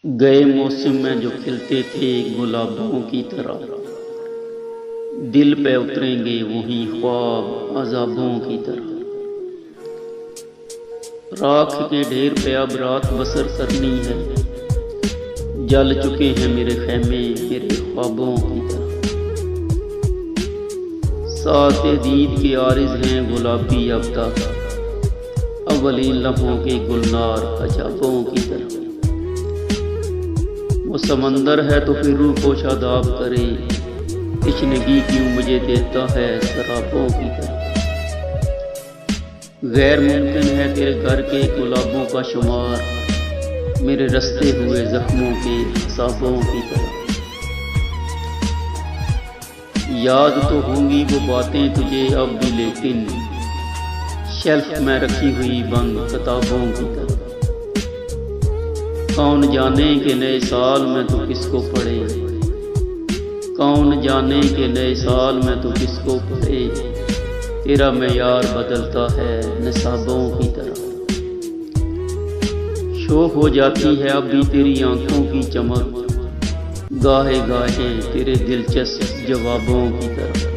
गए मौसम में जो खिलते थे गुलाबों की तरह, दिल पे उतरेंगे वही ख्वाब अज़ाबों की तरह। राख के ढेर पे अब रात बसर करनी है, जल चुके हैं मेरे खैमे मेरे ख्वाबों की तरह। साते दीद के आरिज़ हैं गुलाबी अब तक, अवलीन लम्हों के गुलनार अजाबों की तरह। वो समंदर है तो फिर रूह को शादाब करे, तशनगी क्यों मुझे देता है शराबों की तरह। गैर मुमकिन है तेरे घर के गुलाबों का शुमार, मेरे रस्ते हुए जख्मों के हिसाबों की तरह। याद तो होंगी वो बातें तुझे अब भी, लेकिन शेल्फ में रखी हुई बंद किताबों की तरह। कौन जाने के नए साल में तो किसको पढ़े, कौन जाने के नए साल में तो किसको पढ़े, तेरा मेयार बदलता है निसाबों की तरह। शो हो जाती है अब भी तेरी आंखों की चमक, गाहे गाहे तेरे दिलचस्प जवाबों की तरह।